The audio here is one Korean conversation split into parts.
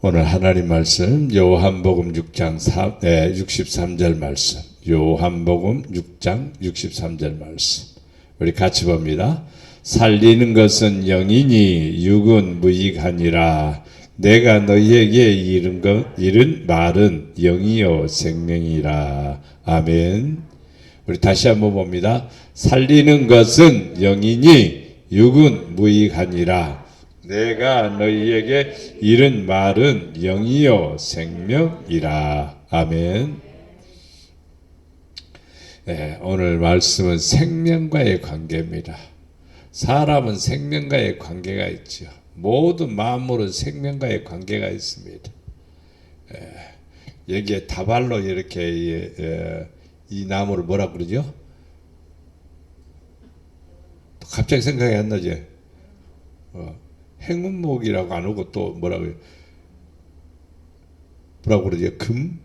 오늘 하나님 말씀 요한복음 6장 63절 말씀, 요한복음 6장 63절 말씀 우리 같이 봅니다. 살리는 것은 영이니 육은 무익하니라. 내가 너희에게 이른 말은 영이요 생명이라. 아멘. 우리 다시 한번 봅니다. 살리는 것은 영이니 육은 무익하니라. 내가 너희에게 이른 말은 영이요 생명이라. 아멘. 네, 오늘 말씀은 생명과의 관계입니다. 사람은 생명과의 관계가 있죠. 모든 만물은 생명과의 관계가 있습니다. 여기에 다발로 이렇게 이 나무를 뭐라 그러죠? 갑자기 생각이 안 나지? 행운목이라고 안 오고 또 뭐라고 그러죠? 금?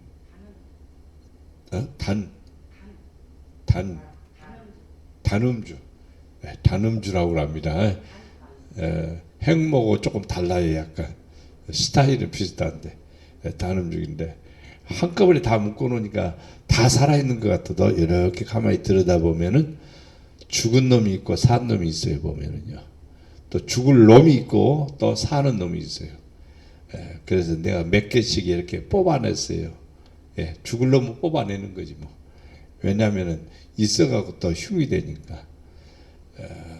단음주. 단음주라고 합니다. 행목하고 조금 달라요. 약간 스타일은 비슷한데 단음주인데 한꺼번에 다 묶어놓으니까 다 살아있는 것 같아도 이렇게 가만히 들여다보면은 죽은 놈이 있고 산 놈이 있어요. 보면은요. 또 죽을 놈이 있고 또 사는 놈이 있어요. 그래서 내가 몇 개씩 이렇게 뽑아냈어요. 죽을 놈은 뽑아내는 거지 뭐. 왜냐하면은 있어가고 또 흉이 되니까.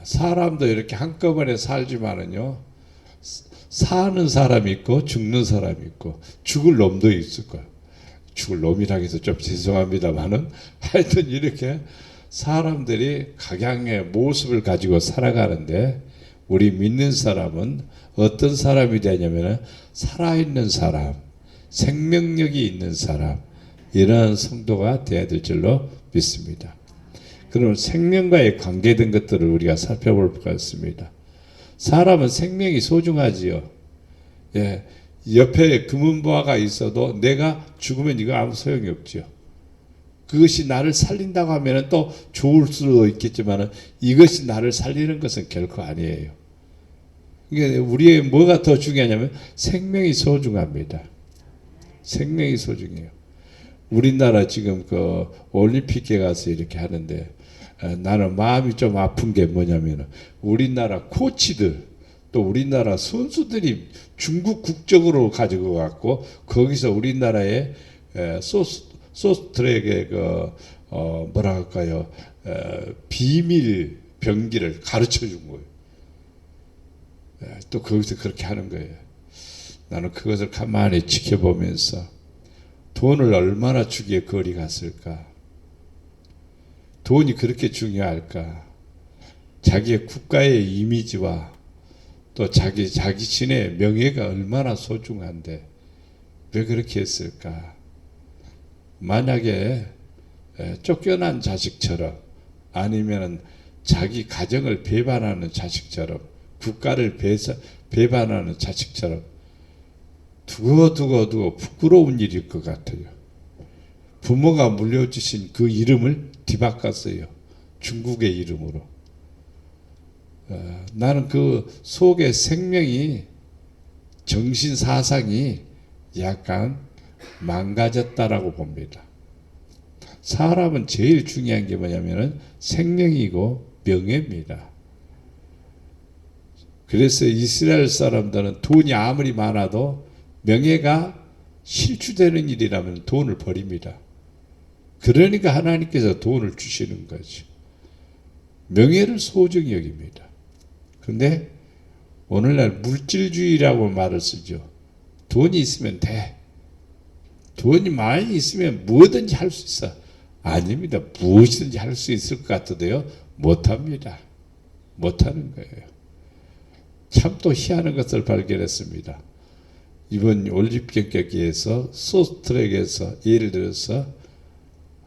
사람도 이렇게 한꺼번에 살지만은요, 사는 사람이 있고 죽는 사람이 있고 죽을 놈도 있을 거예요. 죽을 놈이라고 해서 좀 죄송합니다만은 하여튼 이렇게 사람들이 각양의 모습을 가지고 살아가는데 우리 믿는 사람은 어떤 사람이 되냐면 살아있는 사람, 생명력이 있는 사람, 이런 성도가 되어야 될 줄로 믿습니다. 그럼 생명과의 관계된 것들을 우리가 살펴볼 것 같습니다. 사람은 생명이 소중하지요. 옆에 금은보화가 있어도 내가 죽으면 이거 아무 소용이 없죠. 그것이 나를 살린다고 하면 또 좋을 수도 있겠지만 이것이 나를 살리는 것은 결코 아니에요. 그러니까 우리의 뭐가 더 중요하냐면 생명이 소중합니다. 생명이 소중해요. 우리나라 지금 그 올림픽에 가서 이렇게 하는데 나는 마음이 좀 아픈 게 뭐냐면 우리나라 코치들 또 우리나라 선수들이 중국 국적으로 가지고 갔고 거기서 우리나라의 소스트랙의 뭐라 할까요? 비밀 병기를 가르쳐 준 거예요. 또 거기서 그렇게 하는 거예요. 나는 그것을 가만히 지켜보면서 돈을 얼마나 주기에 거리 갔을까? 돈이 그렇게 중요할까? 자기의 국가의 이미지와 또 자기 자신의 명예가 얼마나 소중한데 왜 그렇게 했을까? 만약에 쫓겨난 자식처럼 아니면 자기 가정을 배반하는 자식처럼 국가를 배반하는 자식처럼 두고 부끄러운 일일 것 같아요. 부모가 물려주신 그 이름을 뒤바꿨어요. 중국의 이름으로. 나는 그 속에 생명이 정신 사상이 약간 망가졌다라고 봅니다. 사람은 제일 중요한 게 뭐냐면은 생명이고 명예입니다. 그래서 이스라엘 사람들은 돈이 아무리 많아도 명예가 실추되는 일이라면 돈을 버립니다. 그러니까 하나님께서 돈을 주시는 거죠. 명예를 소중히 여깁니다. 그런데 오늘날 물질주의라고 말을 쓰죠. 돈이 있으면 돼. 돈이 많이 있으면 뭐든지 할 수 있어. 아닙니다. 무엇이든지 할 수 있을 것 같아도요. 못합니다. 못하는 거예요. 참 또 희한한 것을 발견했습니다. 이번 올림픽 경기에서 소스트랙에서 예를 들어서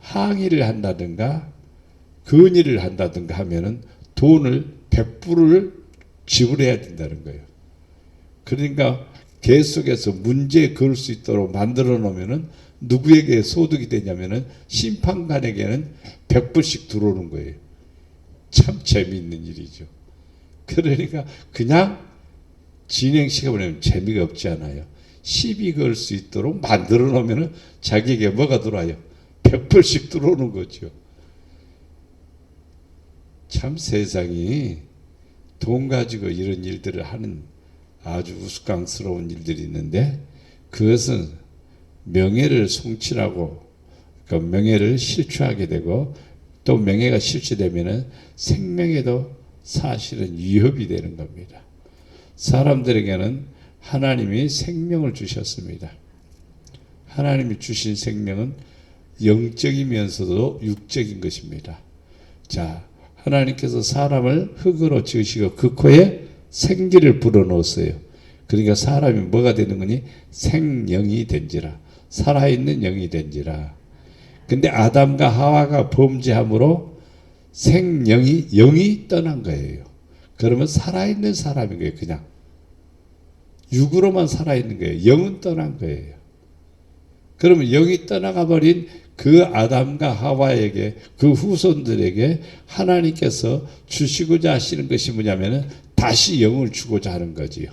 항의를 한다든가 건의를 한다든가 하면은 돈을 100%를 지불해야 된다는 거예요. 그러니까 계속해서 문제 걸 수 있도록 만들어 놓으면은 누구에게 소득이 되냐면은 심판관에게는 100불씩 들어오는 거예요. 참 재미있는 일이죠. 그러니까 그냥 진행시켜보면 재미가 없지 않아요. 시비 걸 수 있도록 만들어 놓으면 자기에게 뭐가 들어와요? 100%씩 들어오는 거죠. 참 세상이 돈 가지고 이런 일들을 하는 아주 우스꽝스러운 일들이 있는데, 그것은 명예를 송치하고 그 명예를 실추하게 되고, 또 명예가 실추되면은 생명에도 사실은 위협이 되는 겁니다. 사람들에게는 하나님이 생명을 주셨습니다. 하나님이 주신 생명은 영적이면서도 육적인 것입니다. 자, 하나님께서 사람을 흙으로 지으시고 그 코에 생기를 불어넣었어요. 그러니까 사람이 뭐가 되는 거니? 생영이 된지라, 살아있는 영이 된지라. 근데 아담과 하와가 범죄함으로 영이 떠난 거예요. 그러면 살아있는 사람인 거예요. 그냥 육으로만 살아있는 거예요. 영은 떠난 거예요. 그러면 영이 떠나가 버린 그 아담과 하와에게, 그 후손들에게 하나님께서 주시고자 하시는 것이 뭐냐면은 다시 영을 주고자 하는 거지요.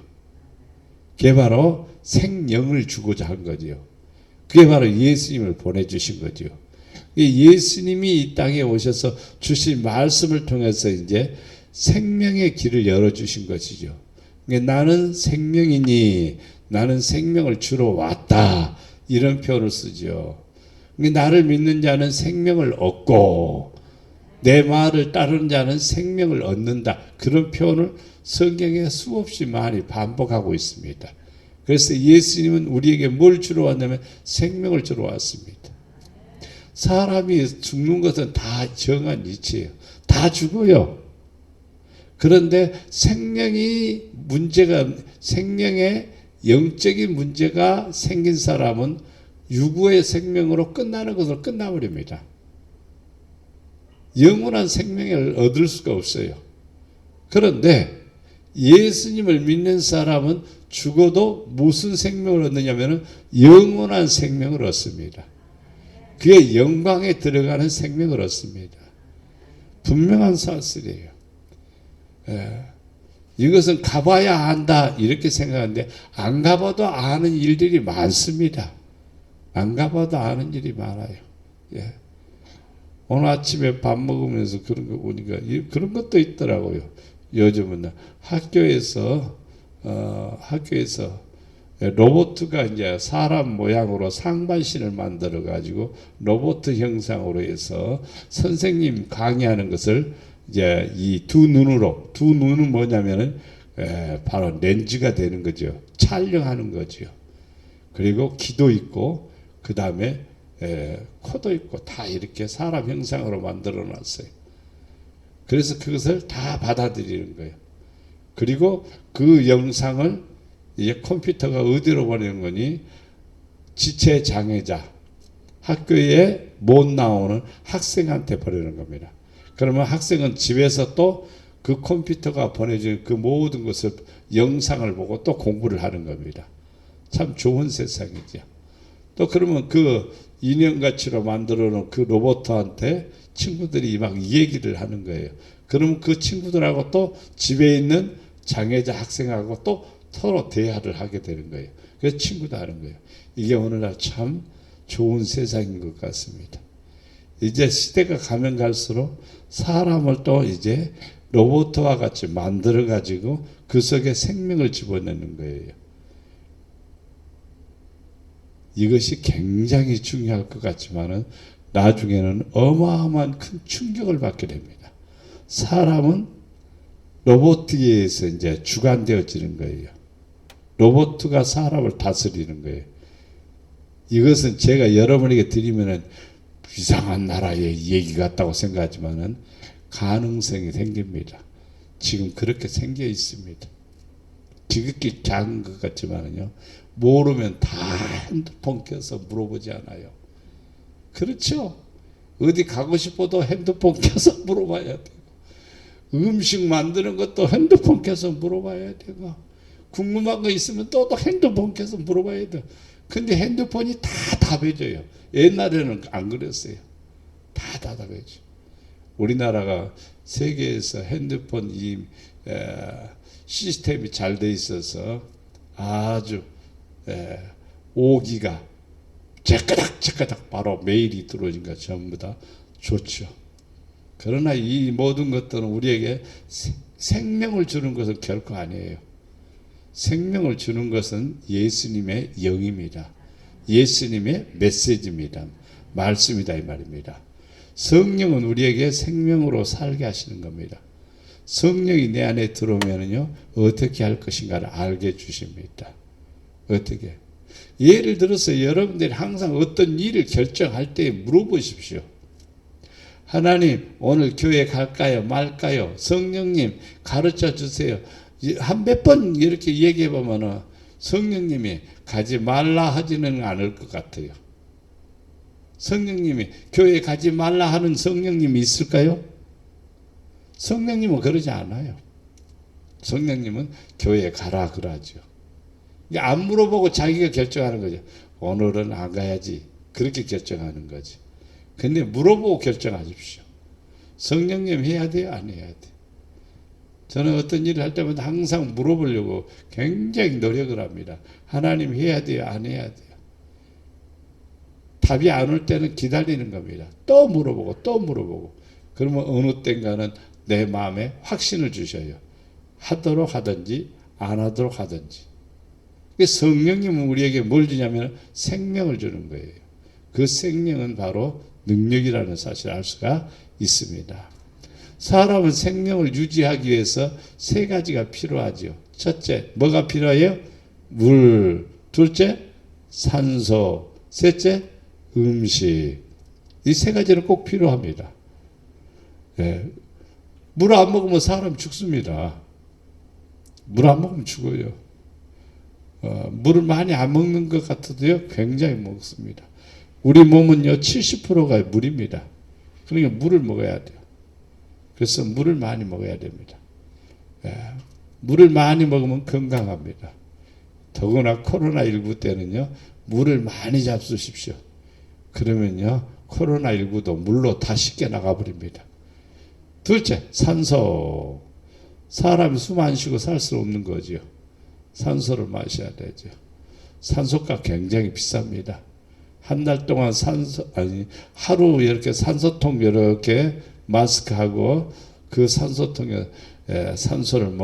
그게 바로 생영을 주고자 한 거지요. 그게 바로 예수님을 보내주신 거지요. 예수님이 이 땅에 오셔서 주신 말씀을 통해서 이제 생명의 길을 열어주신 것이죠. 나는 생명이니 나는 생명을 주러 왔다, 이런 표현을 쓰죠. 나를 믿는 자는 생명을 얻고 내 말을 따르는 자는 생명을 얻는다, 그런 표현을 성경에 수없이 많이 반복하고 있습니다. 그래서 예수님은 우리에게 뭘 주러 왔냐면 생명을 주러 왔습니다. 사람이 죽는 것은 다 정한 이치예요. 다 죽어요. 그런데 생명의 영적인 문제가 생긴 사람은 유구의 생명으로 끝나는 것으로 끝나버립니다. 영원한 생명을 얻을 수가 없어요. 그런데 예수님을 믿는 사람은 죽어도 무슨 생명을 얻느냐면 영원한 생명을 얻습니다. 그의 영광에 들어가는 생명을 얻습니다. 분명한 사실이에요. 이것은 가봐야 안다 이렇게 생각하는데 안 가봐도 아는 일들이 많습니다. 안 가봐도 아는 일이 많아요. 예. 오늘 아침에 밥 먹으면서 그런 거 보니까 그런 것도 있더라고요. 요즘은 학교에서 로봇가 이제 사람 모양으로 상반신을 만들어 가지고 로봇 형상으로 해서 선생님 강의하는 것을 이제 이 두 눈은 뭐냐면은 바로 렌즈가 되는 거죠. 촬영하는 거죠. 그리고 귀도 있고 그 다음에 코도 있고 다 이렇게 사람 형상으로 만들어 놨어요. 그래서 그것을 다 받아들이는 거예요. 그리고 그 영상을 이제 컴퓨터가 어디로 보내는 거니? 지체 장애자, 학교에 못 나오는 학생한테 보내는 겁니다. 그러면 학생은 집에서 또 그 컴퓨터가 보내준 그 모든 것을 영상을 보고 또 공부를 하는 겁니다. 참 좋은 세상이죠. 또 그러면 그 인형같이로 만들어 놓은 그 로봇한테 친구들이 막 얘기를 하는 거예요. 그러면 그 친구들하고 또 집에 있는 장애자 학생하고 또 서로 대화를 하게 되는 거예요. 그래서 친구도 하는 거예요. 이게 오늘날 참 좋은 세상인 것 같습니다. 이제 시대가 가면 갈수록 사람을 또 이제 로봇과 같이 만들어 가지고 그 속에 생명을 집어넣는 거예요. 이것이 굉장히 중요할 것 같지만은 나중에는 어마어마한 큰 충격을 받게 됩니다. 사람은 로봇에 의해서 이제 주관되어지는 거예요. 로봇가 사람을 다스리는 거예요. 이것은 제가 여러분에게 드리면은 이상한 나라의 얘기 같다고 생각하지만은 가능성이 생깁니다. 지금 그렇게 생겨 있습니다. 지극히 작은 것 같지만은요, 모르면 다 핸드폰 켜서 물어보지 않아요. 그렇죠? 어디 가고 싶어도 핸드폰 켜서 물어봐야 되고, 음식 만드는 것도 핸드폰 켜서 물어봐야 되고, 궁금한 거 있으면 또 핸드폰 켜서 물어봐야 돼요. 근데 핸드폰이 다 답해줘요. 옛날에는 안 그랬어요. 다 답해줘. 우리나라가 세계에서 핸드폰 시스템이 잘 돼 있어서 아주 오기가 제까닥 바로 메일이 들어오니까 전부 다 좋죠. 그러나 이 모든 것들은 우리에게 생명을 주는 것은 결코 아니에요. 생명을 주는 것은 예수님의 영입니다. 예수님의 메시지입니다. 말씀이다 이 말입니다. 성령은 우리에게 생명으로 살게 하시는 겁니다. 성령이 내 안에 들어오면요 어떻게 할 것인가를 알게 해주십니다. 어떻게? 예를 들어서 여러분들이 항상 어떤 일을 결정할 때 물어보십시오. 하나님 오늘 교회 갈까요 말까요? 성령님 가르쳐 주세요. 한 몇 번 이렇게 얘기해 보면은 성령님이 가지 말라 하지는 않을 것 같아요. 성령님이 교회 가지 말라 하는 성령님이 있을까요? 성령님은 그러지 않아요. 성령님은 교회 가라 그러죠. 안 물어보고 자기가 결정하는 거죠. 오늘은 안 가야지. 그렇게 결정하는 거지. 근데 물어보고 결정하십시오. 성령님 해야 돼요? 안 해야 돼요? 저는 어떤 일을 할 때마다 항상 물어보려고 굉장히 노력을 합니다. 하나님 해야 돼요? 안 해야 돼요? 답이 안 올 때는 기다리는 겁니다. 또 물어보고 또 물어보고 그러면 어느 땐가는 내 마음에 확신을 주셔요. 하도록 하든지 안 하도록 하든지. 성령님은 우리에게 뭘 주냐면 생명을 주는 거예요. 그 생명은 바로 능력이라는 사실을 알 수가 있습니다. 사람은 생명을 유지하기 위해서 세 가지가 필요하죠. 첫째, 뭐가 필요해요? 물. 둘째, 산소. 셋째, 음식. 이 세 가지는 꼭 필요합니다. 물 안 먹으면 사람 죽습니다. 물 안 먹으면 죽어요. 물을 많이 안 먹는 것 같아도요, 굉장히 먹습니다. 우리 몸은요, 70%가 물입니다. 그러니까 물을 먹어야 돼요. 그래서 물을 많이 먹어야 됩니다. 물을 많이 먹으면 건강합니다. 더구나 코로나19 때는요, 물을 많이 잡수십시오. 그러면요, 코로나19도 물로 다 씻겨 나가버립니다. 둘째, 산소. 사람이 숨 안 쉬고 살 수 없는 거죠. 산소를 마셔야 되죠. 산소가 굉장히 비쌉니다. 한 달 동안 하루 이렇게 산소통 이렇게 마스크하고 그 산소통에 산소를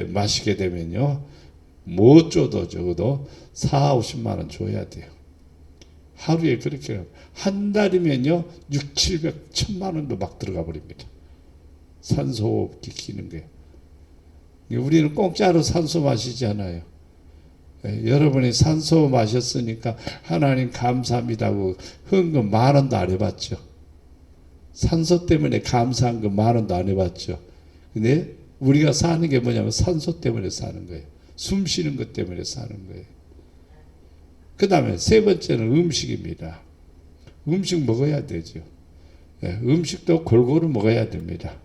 마시게 되면요. 못 줘도 적어도 4, 50만 원 줘야 돼요. 하루에 그렇게 한 달이면요. 6, 700, 1000만 원도 막 들어가 버립니다. 산소호흡기 키는 게. 우리는 공짜로 산소 마시잖아요. 여러분이 산소 마셨으니까 하나님 감사합니다고 헌금 10,000원도 안 해봤죠. 산소 때문에 감사한 거 10,000원도 안 해봤죠. 근데 우리가 사는 게 뭐냐면 산소 때문에 사는 거예요. 숨 쉬는 것 때문에 사는 거예요. 그 다음에 세 번째는 음식입니다. 음식 먹어야 되죠. 음식도 골고루 먹어야 됩니다.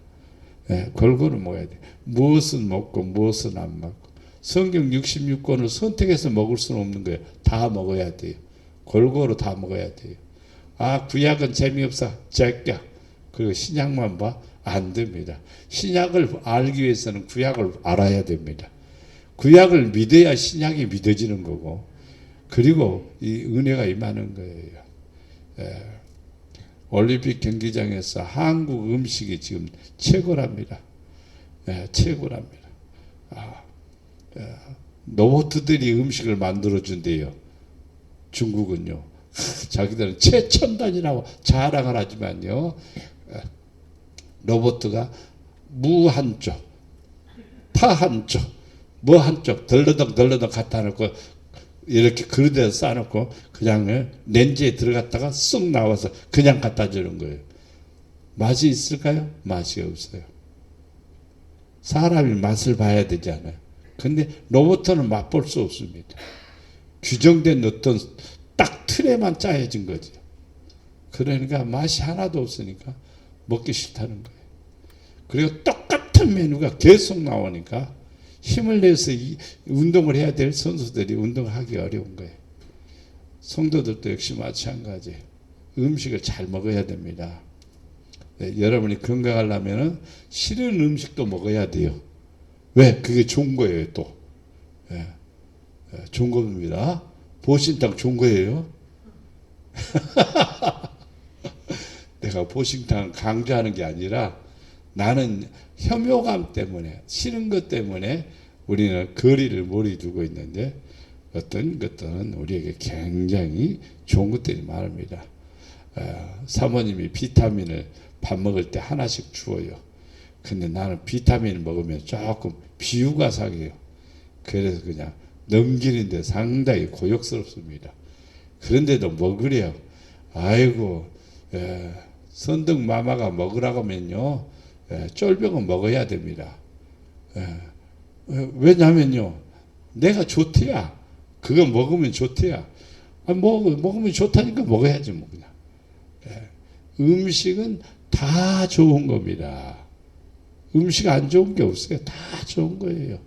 골고루 먹어야 돼요. 무엇은 먹고 무엇은 안 먹고. 성경 66권을 선택해서 먹을 수는 없는 거예요. 다 먹어야 돼요. 골고루 다 먹어야 돼요. 아, 구약은 재미없어. 제껴. 그리고 신약만 봐. 안 됩니다. 신약을 알기 위해서는 구약을 알아야 됩니다. 구약을 믿어야 신약이 믿어지는 거고, 그리고 이 은혜가 임하는 거예요. 올림픽 경기장에서 한국 음식이 지금 최고랍니다. 최고랍니다. 로봇들이 음식을 만들어준대요. 중국은요. 자기들은 최첨단이라고 자랑을 하지만요. 로봇가 무 한쪽, 파 한쪽, 뭐 한쪽 덜러덩 갖다 놓고 이렇게 그릇에 싸놓고 그냥 렌즈에 들어갔다가 쑥 나와서 그냥 갖다 주는 거예요. 맛이 있을까요? 맛이 없어요. 사람이 맛을 봐야 되잖아요. 근데 로봇은 맛볼 수 없습니다. 규정된 어떤 딱 틀에만 짜여진 거죠. 그러니까 맛이 하나도 없으니까 먹기 싫다는 거예요. 그리고 똑같은 메뉴가 계속 나오니까 힘을 내서 운동을 해야 될 선수들이 운동을 하기 어려운 거예요. 성도들도 역시 마찬가지예요. 음식을 잘 먹어야 됩니다. 여러분이 건강하려면 싫은 음식도 먹어야 돼요. 왜? 그게 좋은 거예요, 또. 좋은 겁니다. 보신탕 좋은 거예요? 내가 보신탕 강조하는 게 아니라 나는 혐오감 때문에 싫은 것 때문에 우리는 거리를 멀리 두고 있는데 어떤 것들은 우리에게 굉장히 좋은 것들이 많습니다. 사모님이 비타민을 밥 먹을 때 하나씩 주어요. 근데 나는 비타민을 먹으면 조금 비유가 상해요. 그래서 그냥 넘기는데 상당히 고역스럽습니다. 그런데도 먹으래요. 아이고, 선덕 마마가 먹으라고 하면요, 쫄병은 먹어야 됩니다. 왜냐면요, 내가 좋대야. 그거 먹으면 좋대야. 먹으면 좋다니까 먹어야지 뭐 그냥. 음식은 다 좋은 겁니다. 음식 안 좋은 게 없어요. 다 좋은 거예요.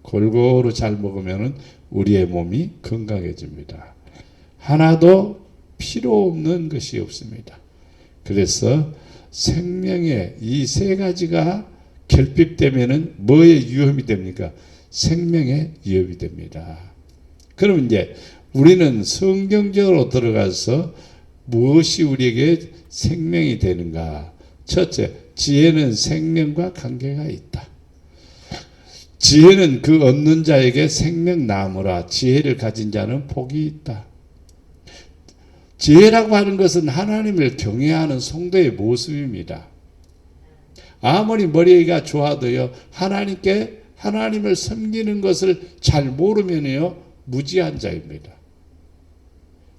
골고루 잘 먹으면 우리의 몸이 건강해집니다. 하나도 필요 없는 것이 없습니다. 그래서 생명의 이 세 가지가 결핍되면은 뭐의 위험이 됩니까? 생명의 위협이 됩니다. 그럼 이제 우리는 성경적으로 들어가서 무엇이 우리에게 생명이 되는가? 첫째, 지혜는 생명과 관계가 있다. 지혜는 그 얻는 자에게 생명나무라. 지혜를 가진 자는 복이 있다. 지혜라고 하는 것은 하나님을 경외하는 성도의 모습입니다. 아무리 머리가 좋아도요, 하나님을 섬기는 것을 잘 모르면요, 무지한 자입니다.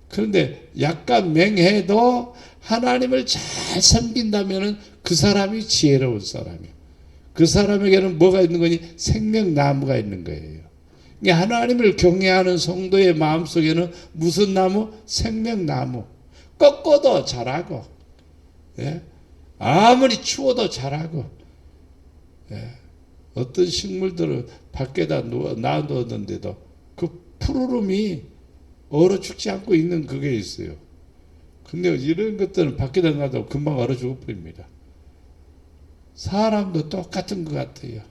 그런데 약간 맹해도 하나님을 잘 섬긴다면 그 사람이 지혜로운 사람이에요. 그 사람에게는 뭐가 있는 거니? 생명나무가 있는 거예요. 하나님을 경외하는 성도의 마음속에는 무슨 나무? 생명나무. 꺾어도 자라고, 아무리 추워도 자라고. 어떤 식물들은 밖에다 놔뒀는데도 그 푸르름이 얼어 죽지 않고 있는 그게 있어요. 근데 이런 것들은 밖에다 놔도 금방 얼어 죽어버립니다. 사람도 똑같은 것 같아요.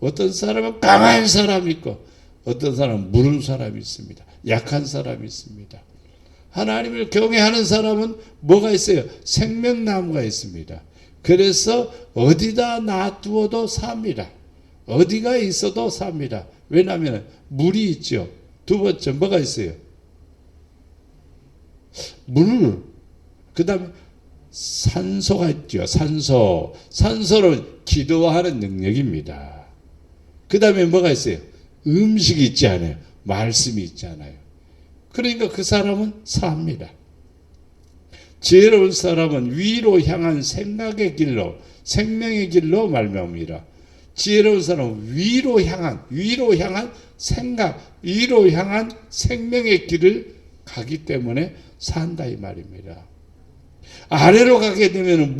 어떤 사람은 강한 사람이 있고 어떤 사람은 무른 사람이 있습니다. 약한 사람이 있습니다. 하나님을 경외하는 사람은 뭐가 있어요? 생명나무가 있습니다. 그래서 어디다 놔두어도 삽니다. 어디가 있어도 삽니다. 왜냐하면 물이 있죠. 두 번째 뭐가 있어요? 물. 그 다음에 산소가 있죠. 산소는 기도하는 능력입니다. 그 다음에 뭐가 있어요? 음식이 있지 않아요. 말씀이 있지 않아요. 그러니까 그 사람은 삽니다. 지혜로운 사람은 위로 향한 생각의 길로, 생명의 길로 말미암으리라. 지혜로운 사람은 위로 향한 생각, 위로 향한 생명의 길을 가기 때문에 산다 이 말입니다. 아래로 가게 되면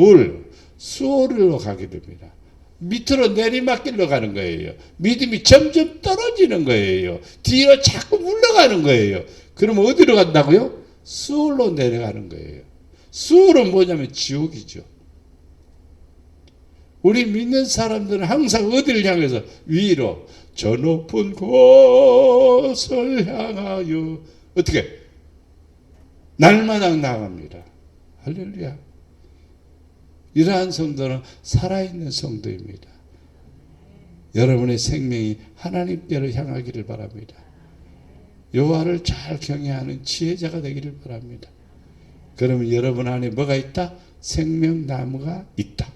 수월로 가게 됩니다. 밑으로 내리막길로 가는 거예요. 믿음이 점점 떨어지는 거예요. 뒤로 자꾸 물러가는 거예요. 그럼 어디로 간다고요? 수월로 내려가는 거예요. 수월은 뭐냐면 지옥이죠. 우리 믿는 사람들은 항상 어디를 향해서? 위로, 저 높은 곳을 향하여 어떻게? 날마다 나갑니다. 할렐루야. 이러한 성도는 살아있는 성도입니다. 여러분의 생명이 하나님께로 향하기를 바랍니다. 여호와를 잘 경외하는 지혜자가 되기를 바랍니다. 그러면 여러분 안에 뭐가 있다? 생명나무가 있다.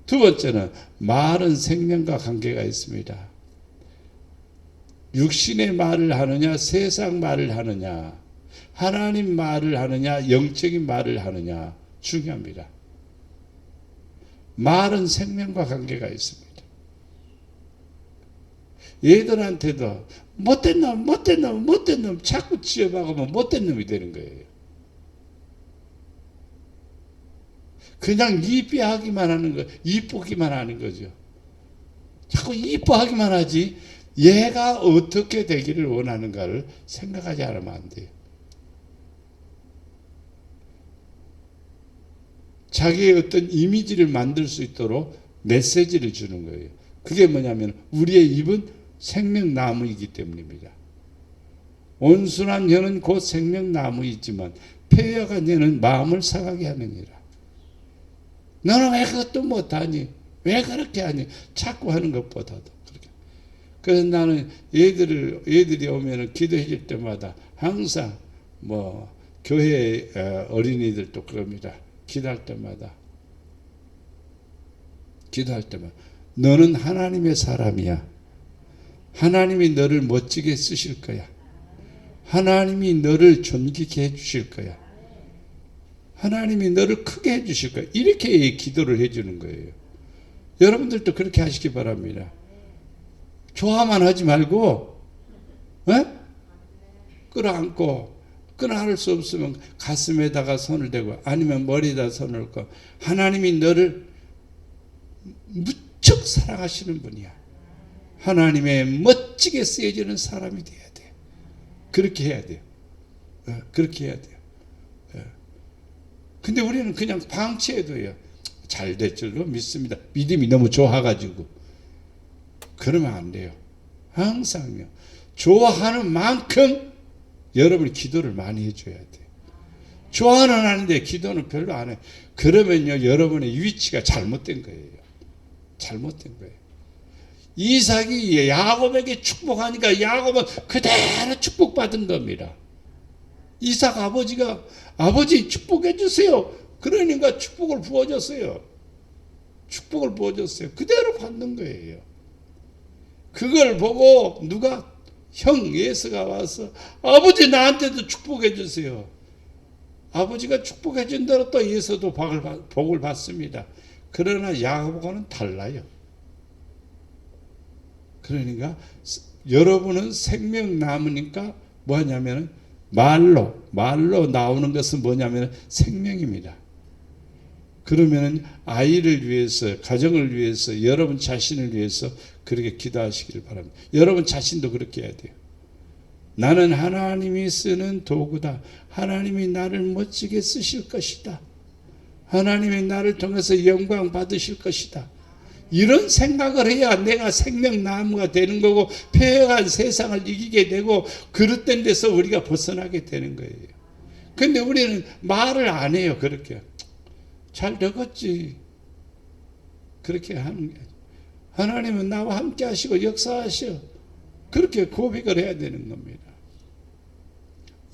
두 번째는 말은 생명과 관계가 있습니다. 육신의 말을 하느냐, 세상 말을 하느냐, 하나님 말을 하느냐, 영적인 말을 하느냐 중요합니다. 말은 생명과 관계가 있습니다. 얘들한테도 못된 놈 자꾸 지어박으면 못된 놈이 되는 거예요. 그냥 이뻐하기만 하는 거, 이쁘기만 하는 거죠. 자꾸 이뻐하기만 하지 얘가 어떻게 되기를 원하는가를 생각하지 않으면 안 돼요. 자기의 어떤 이미지를 만들 수 있도록 메시지를 주는 거예요. 그게 뭐냐면 우리의 입은 생명나무이기 때문입니다. 온순한 혀는 곧 생명나무이지만 폐허한 혀는 마음을 상하게 하느니라. 너는 왜 그것도 못하니? 왜 그렇게 하니? 자꾸 하는 것보다도 그렇게. 그래서 나는 얘들이 오면은 기도해 줄 때마다 항상 뭐 교회 어린이들도 그럽니다. 기도할 때마다 너는 하나님의 사람이야. 하나님이 너를 멋지게 쓰실 거야. 하나님이 너를 존귀케 해주실 거야. 하나님이 너를 크게 해주실 거야. 이렇게 기도를 해주는 거예요. 여러분들도 그렇게 하시기 바랍니다. 좋아만 하지 말고 끌어안고 끊어할 수 없으면 가슴에다가 손을 대고 아니면 머리에다 손을 얹고 하나님이 너를 무척 사랑하시는 분이야. 하나님의 멋지게 쓰여지는 사람이 돼야 돼. 그렇게 해야 돼요. 그렇게 해야 돼요. 근데 우리는 그냥 방치해도요. 잘 될 줄로 믿습니다. 믿음이 너무 좋아가지고. 그러면 안 돼요. 항상요. 좋아하는 만큼 여러분이 기도를 많이 해줘야 돼요. 좋아는 하는데 기도는 별로 안 해. 그러면요. 여러분의 위치가 잘못된 거예요. 잘못된 거예요. 이삭이 야곱에게 축복하니까 야곱은 그대로 축복받은 겁니다. 이삭 아버지가 아버지 축복해 주세요. 그러니까 축복을 부어줬어요. 축복을 부어줬어요. 그대로 받는 거예요. 그걸 보고 누가 형 예수가 와서 아버지 나한테도 축복해 주세요. 아버지가 축복해 준 대로 또 예수도 복을 받습니다. 그러나 야곱과는 달라요. 그러니까 여러분은 생명 남으니까 뭐냐면 말로 나오는 것은 뭐냐면 생명입니다. 그러면 아이를 위해서, 가정을 위해서, 여러분 자신을 위해서 그렇게 기도하시길 바랍니다. 여러분 자신도 그렇게 해야 돼요. 나는 하나님이 쓰는 도구다. 하나님이 나를 멋지게 쓰실 것이다. 하나님이 나를 통해서 영광 받으실 것이다. 이런 생각을 해야 내가 생명나무가 되는 거고 폐허한 세상을 이기게 되고 그릇된 데서 우리가 벗어나게 되는 거예요. 근데 우리는 말을 안 해요. 그렇게 잘 되겠지 그렇게 하는 게 하나님은 나와 함께 하시고 역사하셔 그렇게 고백을 해야 되는 겁니다.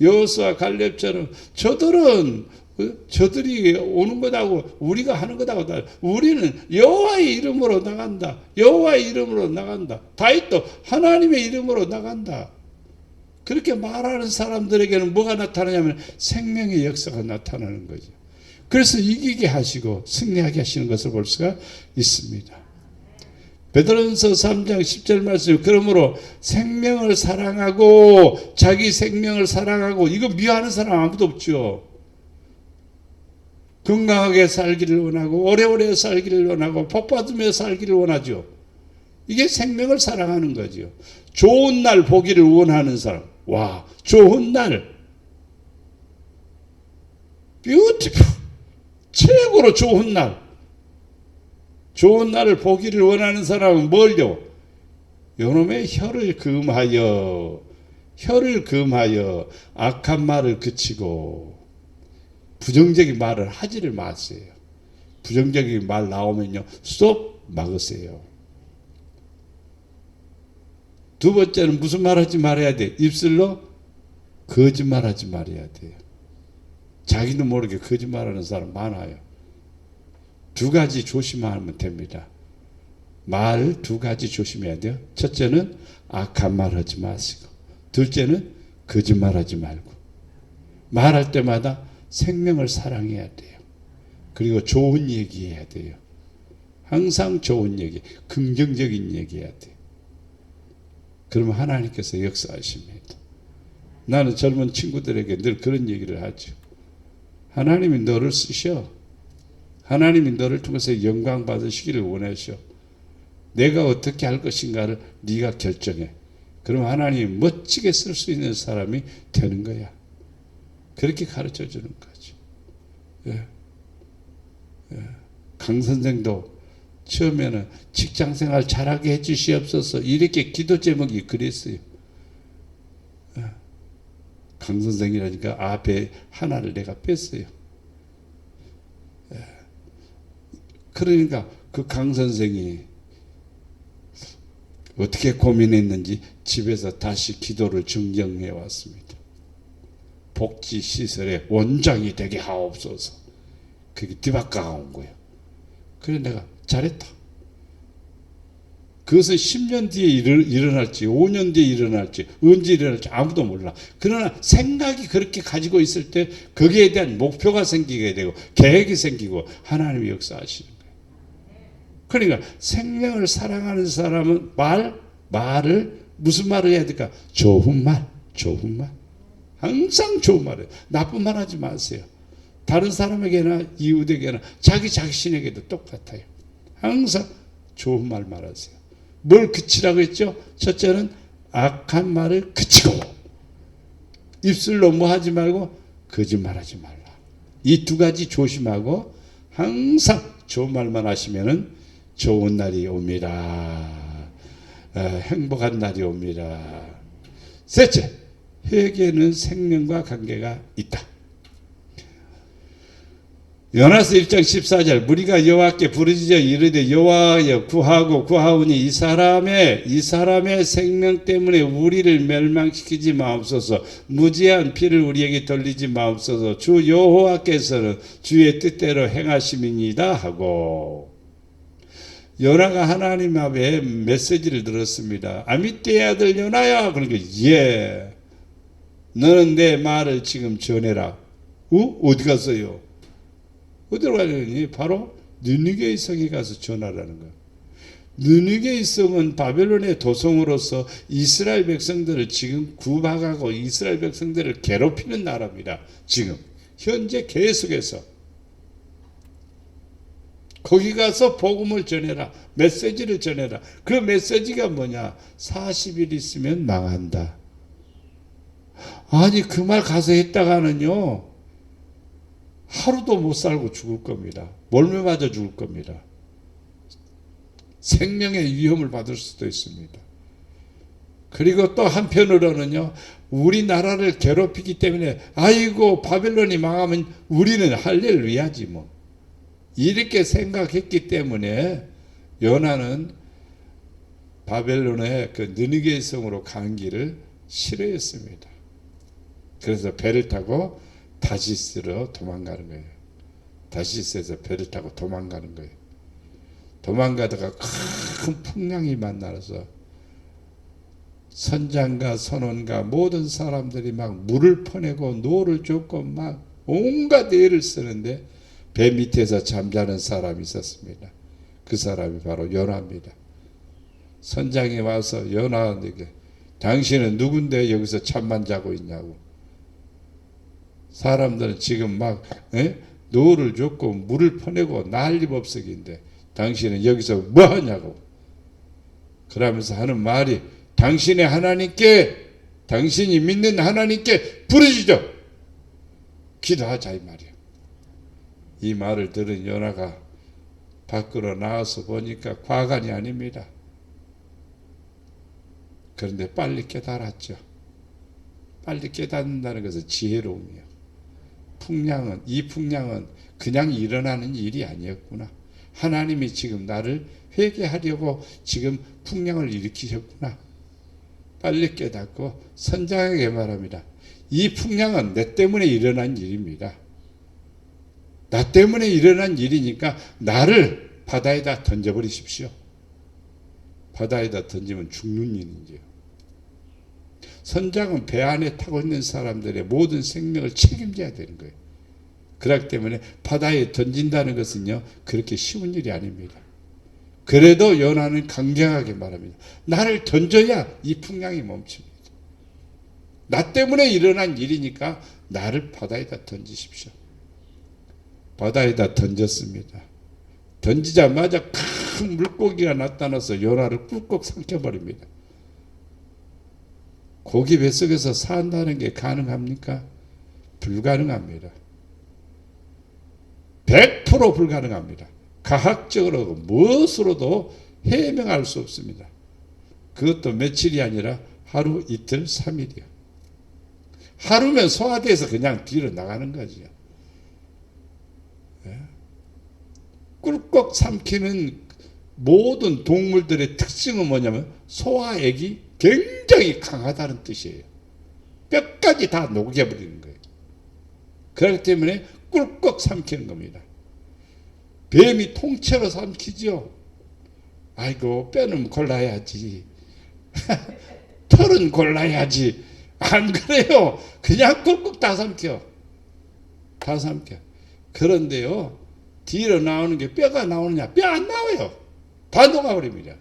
여호수아 갈렙처럼 저들이 오는 것하고 우리가 하는 것하고 달라. 우리는 여호와의 이름으로 나간다. 여호와의 이름으로 나간다. 다윗도 하나님의 이름으로 나간다. 그렇게 말하는 사람들에게는 뭐가 나타나냐면 생명의 역사가 나타나는 거죠. 그래서 이기게 하시고 승리하게 하시는 것을 볼 수가 있습니다. 베드로전서 3장 10절 말씀 그러므로 생명을 사랑하고 자기 생명을 사랑하고 이거 미워하는 사람 아무도 없죠. 건강하게 살기를 원하고 오래오래 살기를 원하고 복받으며 살기를 원하죠. 이게 생명을 사랑하는 거죠. 좋은 날 보기를 원하는 사람. 와, 좋은 날. beautiful. 최고로 좋은 날. 좋은 날을 보기를 원하는 사람은 뭘요? 요놈의 혀를 금하여 악한 말을 그치고 부정적인 말을 하지를 마세요. 부정적인 말 나오면요. 스톱 막으세요. 두 번째는 무슨 말 하지 말아야 돼? 입술로 거짓말 하지 말아야 돼요. 자기도 모르게 거짓말하는 사람 많아요. 두 가지 조심하면 됩니다. 말 두 가지 조심해야 돼요. 첫째는 악한 말 하지 마시고 둘째는 거짓말 하지 말고 말할 때마다 생명을 사랑해야 돼요. 그리고 좋은 얘기해야 돼요. 항상 좋은 얘기, 긍정적인 얘기해야 돼요. 그러면 하나님께서 역사하십니다. 나는 젊은 친구들에게 늘 그런 얘기를 하죠. 하나님이 너를 쓰셔. 하나님이 너를 통해서 영광 받으시기를 원하셔. 내가 어떻게 할 것인가를 네가 결정해. 그럼 하나님이 멋지게 쓸 수 있는 사람이 되는 거야. 그렇게 가르쳐 주는 거죠. 강 선생도 처음에는 직장생활 잘하게 해주시옵소서 이렇게 기도 제목이 그랬어요. 강 선생이라니까 앞에 하나를 내가 뺐어요. 그러니까 그 강 선생이 어떻게 고민했는지 집에서 다시 기도를 정정해 왔습니다. 복지시설의 원장이 되게 하옵소서. 그게 뒤바꿔 온 거예요. 그래 내가 잘했다. 그것은 10년 뒤에 일어날지 5년 뒤에 일어날지 언제 일어날지 아무도 몰라. 그러나 생각이 그렇게 가지고 있을 때 거기에 대한 목표가 생기게 되고 계획이 생기고 하나님이 역사하시는 거예요. 그러니까 생명을 사랑하는 사람은 말을 무슨 말을 해야 될까? 좋은 말. 항상 좋은 말이에요. 나쁜 말 하지 마세요. 다른 사람에게나 이웃에게나 자기 자신에게도 똑같아요. 항상 좋은 말 말하세요. 뭘 그치라고 했죠? 첫째는 악한 말을 그치고 입술로 뭐 하지 말고 거짓말하지 말라. 이 두 가지 조심하고 항상 좋은 말만 하시면은 좋은 날이 옵니다. 행복한 날이 옵니다. 셋째, 회개는 생명과 관계가 있다. 요나서 1장 14절 무리가 여호와께 부르짖어 이르되 여호와여 구하오니 이 사람의 생명 때문에 우리를 멸망시키지 마옵소서. 무지한 피를 우리에게 돌리지 마옵소서. 주 여호와께서는 주의 뜻대로 행하심이니이다 하고 요나가 하나님 앞에 메시지를 들었습니다. 아미떼의 아들 요나야. 그러니까 예, 너는 내 말을 지금 전해라. 어디 갔어요? 어디로 가려니? 바로 느니게 성에 가서 전하라는 거예요. 느니게 성은 바벨론의 도성으로서 이스라엘 백성들을 지금 구박하고 이스라엘 백성들을 괴롭히는 나라입니다. 지금 현재 계속해서 거기 가서 복음을 전해라. 메시지를 전해라. 그 메시지가 뭐냐? 40일 있으면 망한다. 아니 그 말 가서 했다가는요 하루도 못 살고 죽을 겁니다. 몰매 맞아 죽을 겁니다. 생명의 위험을 받을 수도 있습니다. 그리고 또 한편으로는요 우리나라를 괴롭히기 때문에 아이고 바벨론이 망하면 우리는 할렐루야지 뭐 이렇게 생각했기 때문에 요나는 바벨론의 그 느니게 성으로 가는 길을 싫어했습니다. 그래서 배를 타고 다시스로 도망가는 거예요. 다시스에서 배를 타고 도망가는 거예요. 도망가다가 큰 풍랑이 만나서 선장과 선원과 모든 사람들이 막 물을 퍼내고 노를 쫓고 막 온갖 애를 쓰는데 배 밑에서 잠자는 사람이 있었습니다. 그 사람이 바로 요나입니다. 선장이 와서 요나에게 당신은 누군데 여기서 잠만 자고 있냐고. 사람들은 지금 막 노를 줬고 물을 퍼내고 난리법석인데 당신은 여기서 뭐 하냐고. 그러면서 하는 말이 당신의 하나님께 당신이 믿는 하나님께 부르짖어 기도하자 이 말이야. 이 말을 들은 요나가 밖으로 나와서 보니까 과간이 아닙니다. 그런데 빨리 깨달았죠. 빨리 깨닫는다는 것은 지혜로움이에요. 이 풍랑은 그냥 일어나는 일이 아니었구나. 하나님이 지금 나를 회개하려고 지금 풍랑을 일으키셨구나. 빨리 깨닫고 선장에게 말합니다. 이 풍랑은 내 때문에 일어난 일입니다. 나 때문에 일어난 일이니까 나를 바다에다 던져버리십시오. 바다에다 던지면 죽는 일인지요. 선장은 배 안에 타고 있는 사람들의 모든 생명을 책임져야 되는 거예요. 그렇기 때문에 바다에 던진다는 것은요 그렇게 쉬운 일이 아닙니다. 그래도 요나는 강경하게 말합니다. 나를 던져야 이 풍랑이 멈춥니다. 나 때문에 일어난 일이니까 나를 바다에다 던지십시오. 바다에다 던졌습니다. 던지자마자 큰 물고기가 나타나서 요나를 꿀꺽 삼켜버립니다. 고기 뱃속에서 산다는 게 가능합니까? 불가능합니다. 100% 불가능합니다. 과학적으로 무엇으로도 해명할 수 없습니다. 그것도 며칠이 아니라 하루, 이틀, 3일이요. 하루면 소화돼서 그냥 뒤로 나가는 거죠. 예? 꿀꺽 삼키는 모든 동물들의 특징은 뭐냐면 소화액이 굉장히 강하다는 뜻이에요. 뼈까지 다 녹여버리는 거예요. 그렇기 때문에 꿀꺽 삼키는 겁니다. 뱀이 통째로 삼키죠. 아이고, 뼈는 골라야지. 털은 골라야지. 안 그래요. 그냥 꿀꺽 다 삼켜. 다 삼켜. 그런데요, 뒤로 나오는 게 뼈가 나오느냐? 뼈 안 나와요. 다 녹아버립니다.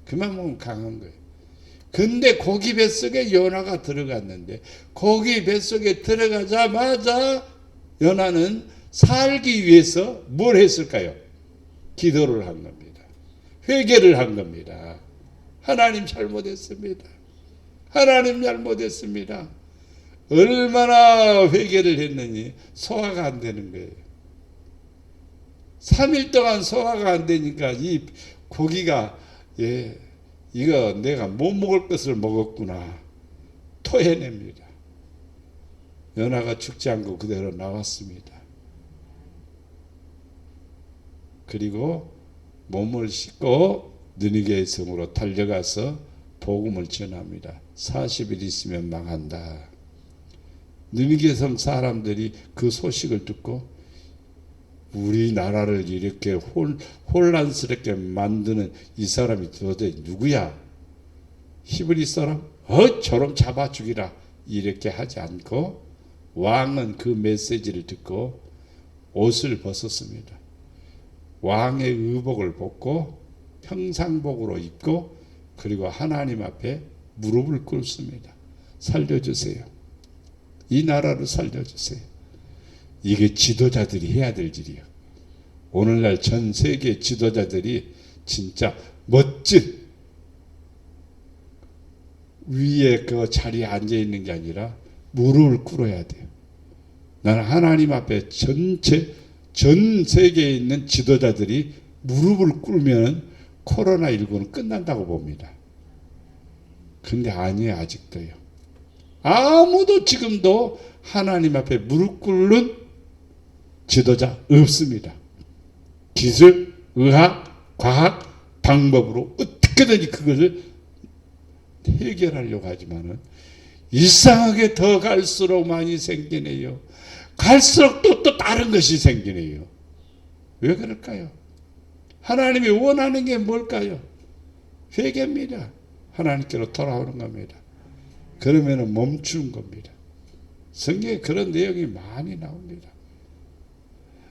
그만큼 강한 거예요. 근데 고기 뱃속에 연화가 들어갔는데, 고기 뱃속에 들어가자마자 연화는 살기 위해서 뭘 했을까요? 기도를 한 겁니다. 회개를 한 겁니다. 하나님 잘못했습니다. 하나님 잘못했습니다. 얼마나 회개를 했느니 소화가 안 되는 거예요. 3일 동안 소화가 안 되니까 이 고기가 이거 내가 못 먹을 것을 먹었구나 토해냅니다. 연하가 죽지 않고 그대로 나왔습니다. 그리고 몸을 씻고 느니게 성으로 달려가서 복음을 전합니다. 40일 있으면 망한다. 느니게 성 사람들이 그 소식을 듣고 우리나라를 이렇게 혼란스럽게 만드는 이 사람이 도대체 누구야? 히브리 사람? 저럼 잡아 죽이라. 이렇게 하지 않고 왕은 그 메시지를 듣고 옷을 벗었습니다. 왕의 의복을 벗고 평상복으로 입고 그리고 하나님 앞에 무릎을 꿇습니다. 살려주세요. 이 나라를 살려주세요. 이게 지도자들이 해야 될 일이에요. 오늘날 전 세계 지도자들이 진짜 멋진 위에 그 자리에 앉아 있는 게 아니라 무릎을 꿇어야 돼요. 나는 하나님 앞에 전 세계에 있는 지도자들이 무릎을 꿇으면 코로나19는 끝난다고 봅니다. 근데 아니에요. 아직도요. 아무도 지금도 하나님 앞에 무릎 꿇는 지도자 없습니다. 기술, 의학, 과학, 방법으로 어떻게든지 그것을 해결하려고 하지만은 이상하게 더 갈수록 많이 생기네요. 갈수록 또 다른 것이 생기네요. 왜 그럴까요? 하나님이 원하는 게 뭘까요? 회개입니다. 하나님께로 돌아오는 겁니다. 그러면 멈춘 겁니다. 성경에 그런 내용이 많이 나옵니다.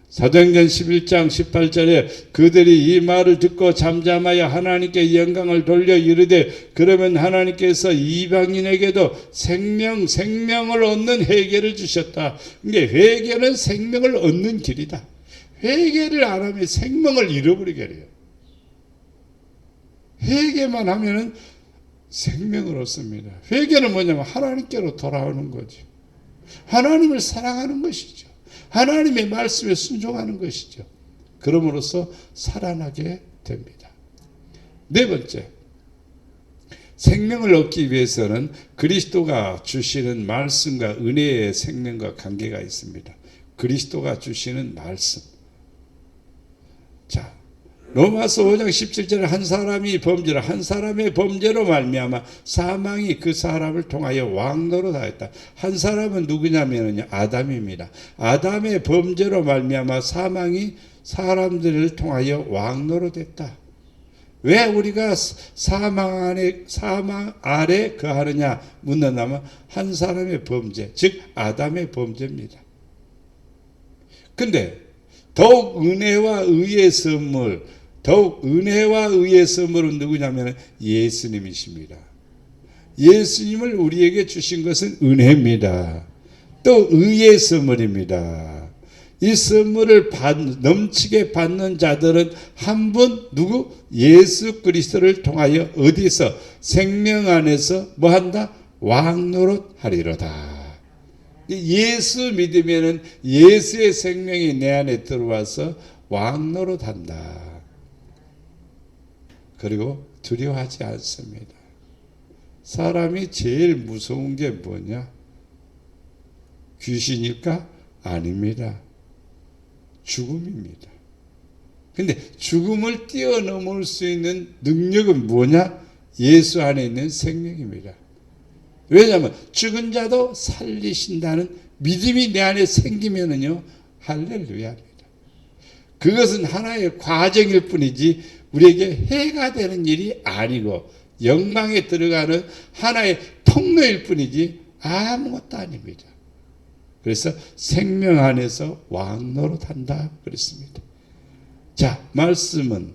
사도행전 11장 18절에 그들이 이 말을 듣고 잠잠하여 하나님께 영광을 돌려 이르되 그러면 하나님께서 이방인에게도 생명을 얻는 회개를 주셨다. 그러니까 회개는 생명을 얻는 길이다. 회개를 안 하면 생명을 잃어버리게 돼요. 회개만 하면은 생명을 얻습니다. 회개는 뭐냐면 하나님께로 돌아오는 거죠. 하나님을 사랑하는 것이죠. 하나님의 말씀에 순종하는 것이죠. 그럼으로써 살아나게 됩니다. 네 번째, 생명을 얻기 위해서는 그리스도가 주시는 말씀과 은혜의 생명과 관계가 있습니다. 그리스도가 주시는 말씀. 자, 로마서 5장 17절에 한 사람이 범죄로 한 사람의 범죄로 말미암아 사망이 그 사람을 통하여 왕노로 하였다. 한 사람은 누구냐면요, 아담입니다. 아담의 범죄로 말미암아 사망이 사람들을 통하여 왕노로 됐다. 왜 우리가 사망 아래 거하느냐 묻는다면 한 사람의 범죄, 즉 아담의 범죄입니다. 근데 더욱 은혜와 의의 선물은 누구냐면 예수님이십니다. 예수님을 우리에게 주신 것은 은혜입니다. 또 의의 선물입니다. 이 선물을 넘치게 받는 자들은 한 분 누구? 예수 그리스도를 통하여 어디서? 생명 안에서 뭐한다? 왕노릇 하리로다. 예수 믿으면은 예수의 생명이 내 안에 들어와서 왕노릇 한다. 그리고 두려워하지 않습니다. 사람이 제일 무서운 게 뭐냐? 귀신일까? 아닙니다. 죽음입니다. 근데 죽음을 뛰어넘을 수 있는 능력은 뭐냐? 예수 안에 있는 생명입니다. 왜냐하면 죽은 자도 살리신다는 믿음이 내 안에 생기면은요, 할렐루야입니다. 그것은 하나의 과정일 뿐이지 우리에게 해가 되는 일이 아니고 영광에 들어가는 하나의 통로일 뿐이지 아무것도 아닙니다. 그래서 생명 안에서 왕노릇한다 그랬습니다. 자, 말씀은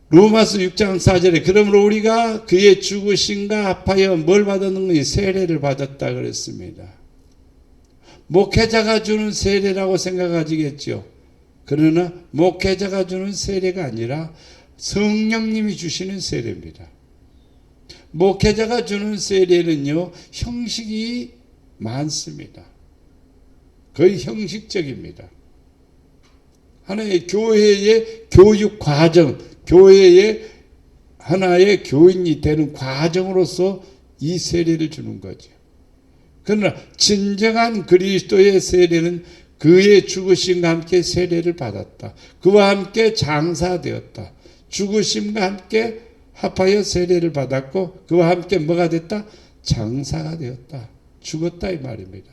로마서 6장 4절에 그러므로 우리가 그의 죽으심과 합하여 뭘 받았는가? 세례를 받았다 그랬습니다. 목회자가 주는 세례라고 생각하시겠죠. 그러나 목회자가 주는 세례가 아니라 성령님이 주시는 세례입니다. 목회자가 주는 세례는요, 형식이 많습니다. 거의 형식적입니다. 하나의 교회의 교육 과정, 교회의 하나의 교인이 되는 과정으로서 이 세례를 주는 거죠. 그러나 진정한 그리스도의 세례는 그의 죽으심과 함께 세례를 받았다. 그와 함께 장사되었다. 죽으심과 함께 합하여 세례를 받았고 그와 함께 뭐가 됐다? 장사가 되었다. 죽었다 이 말입니다.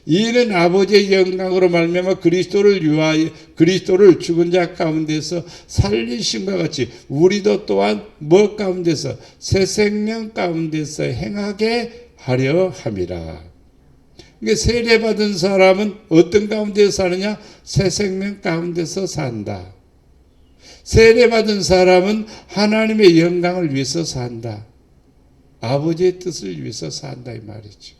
이는 아버지의 영광으로 말미암아 그리스도를 죽은 자 가운데서 살리심과 같이 우리도 또한 뭐 가운데서 새 생명 가운데서 행하게 하려 함이라. 그러니까 세례받은 사람은 어떤 가운데서 사느냐? 새 생명 가운데서 산다. 세례받은 사람은 하나님의 영광을 위해서 산다. 아버지의 뜻을 위해서 산다 이 말이죠.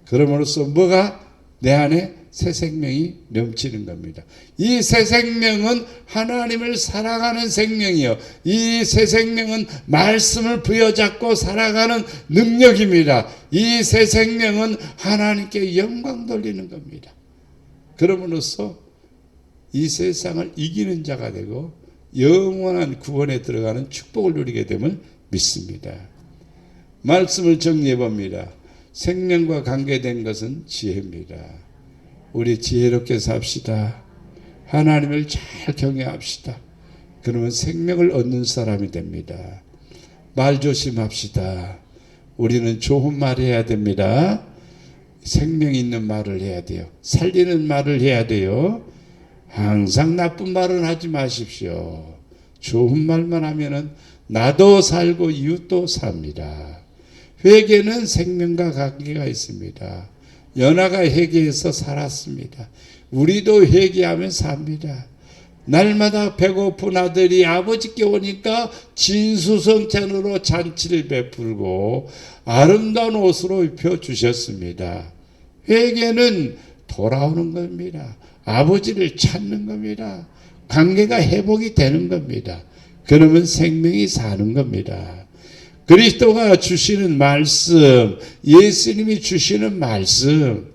그럼으로써 뭐가 내 안에 새 생명이 넘치는 겁니다. 이 새 생명은 하나님을 사랑하는 생명이요. 이 새 생명은 말씀을 부여잡고 살아가는 능력입니다. 이 새 생명은 하나님께 영광 돌리는 겁니다. 그럼으로써 이 세상을 이기는 자가 되고 영원한 구원에 들어가는 축복을 누리게 됨을 믿습니다. 말씀을 정리해 봅니다. 생명과 관계된 것은 지혜입니다. 우리 지혜롭게 삽시다. 하나님을 잘 경외합시다. 그러면 생명을 얻는 사람이 됩니다. 말 조심합시다. 우리는 좋은 말 해야 됩니다. 생명 있는 말을 해야 돼요. 살리는 말을 해야 돼요. 항상 나쁜 말은 하지 마십시오. 좋은 말만 하면은 나도 살고 이웃도 삽니다. 회개는 생명과 관계가 있습니다. 연하가 회개해서 살았습니다. 우리도 회개하면 삽니다. 날마다 배고픈 아들이 아버지께 오니까 진수성찬으로 잔치를 베풀고 아름다운 옷으로 입혀주셨습니다. 회개는 돌아오는 겁니다. 아버지를 찾는 겁니다. 관계가 회복이 되는 겁니다. 그러면 생명이 사는 겁니다. 그리스도가 주시는 말씀, 예수님이 주시는 말씀,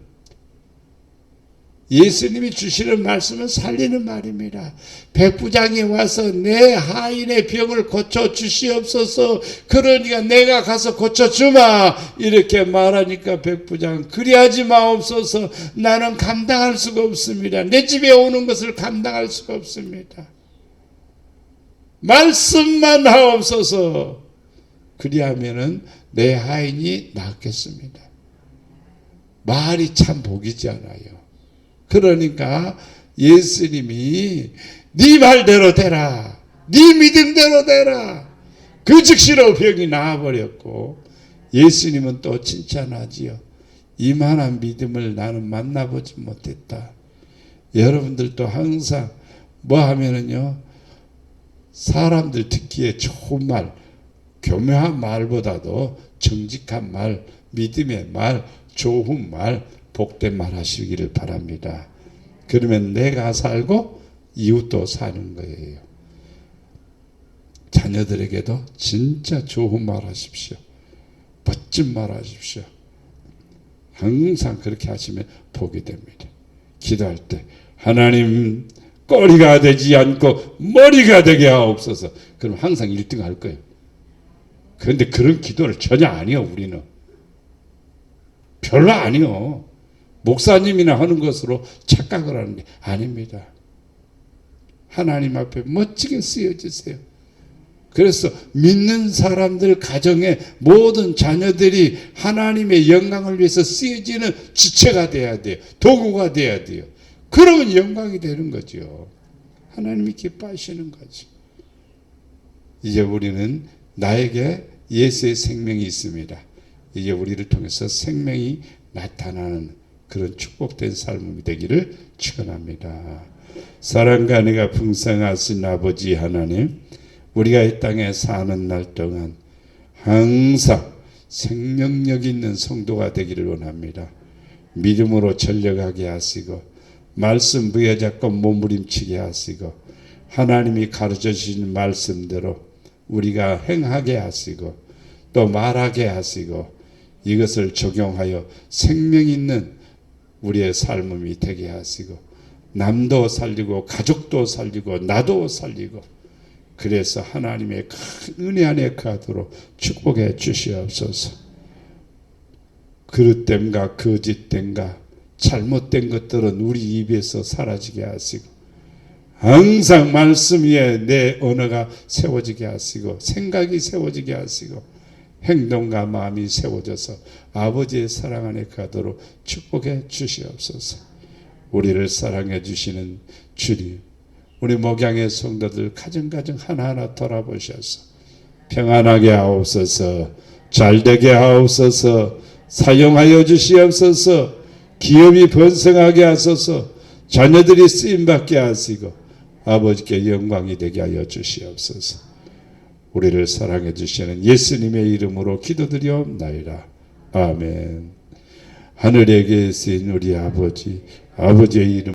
예수님이 주시는 말씀은 살리는 말입니다. 백부장이 와서 내 하인의 병을 고쳐 주시옵소서. 그러니까 내가 가서 고쳐 주마. 이렇게 말하니까 백부장 그리하지 마옵소서. 나는 감당할 수가 없습니다. 내 집에 오는 것을 감당할 수가 없습니다. 말씀만 하옵소서. 그리하면은 내 하인이 낫겠습니다. 말이 참 복이지 않아요. 그러니까 예수님이 네 말대로 되라. 네 믿음대로 되라. 그 즉시로 병이 나아버렸고 예수님은 또 칭찬하지요. 이만한 믿음을 나는 만나보지 못했다. 여러분들도 항상 뭐 하면은요. 사람들 듣기에 좋은 말, 교묘한 말보다도 정직한 말, 믿음의 말, 좋은 말, 복된 말 하시기를 바랍니다. 그러면 내가 살고 이웃도 사는 거예요. 자녀들에게도 진짜 좋은 말 하십시오. 멋진 말 하십시오. 항상 그렇게 하시면 복이 됩니다. 기도할 때 하나님 꼬리가 되지 않고 머리가 되게 하옵소서. 그럼 항상 1등 할 거예요. 그런데 그런 기도를 전혀 안 해요. 우리는 별로 아니요. 목사님이나 하는 것으로 착각을 하는 게 아닙니다. 하나님 앞에 멋지게 쓰여지세요. 그래서 믿는 사람들 가정의 모든 자녀들이 하나님의 영광을 위해서 쓰여지는 지체가 돼야 돼요. 도구가 돼야 돼요. 그러면 영광이 되는 거죠. 하나님이 기뻐하시는 거죠. 이제 우리는 나에게 예수의 생명이 있습니다. 이제 우리를 통해서 생명이 나타나는 그런 축복된 삶이 되기를 축원합니다. 사랑과 은혜가 풍성하신 아버지 하나님, 우리가 이 땅에 사는 날 동안 항상 생명력 있는 성도가 되기를 원합니다. 믿음으로 전력하게 하시고 말씀 부여잡고 몸부림치게 하시고 하나님이 가르쳐 주신 말씀대로 우리가 행하게 하시고 또 말하게 하시고 이것을 적용하여 생명 있는 우리의 삶이 되게 하시고 남도 살리고 가족도 살리고 나도 살리고 그래서 하나님의 큰 은혜 안에 가도록 축복해 주시옵소서. 그릇됨과 거짓됨과 잘못된 것들은 우리 입에서 사라지게 하시고 항상 말씀 위에 내 언어가 세워지게 하시고 생각이 세워지게 하시고 행동과 마음이 세워져서 아버지의 사랑 안에 가도록 축복해 주시옵소서. 우리를 사랑해 주시는 주님, 우리 목양의 성도들 가정가정 하나하나 돌아보셔서 평안하게 하옵소서, 잘되게 하옵소서, 사용하여 주시옵소서, 기업이 번성하게 하소서, 자녀들이 쓰임받게 하시고 아버지께 영광이 되게 하여 주시옵소서. 우리를 사랑해 주시는 예수님의 이름으로 기도드리옵나이다. 아멘. 하늘에 계신 우리 아버지, 아버지의 이름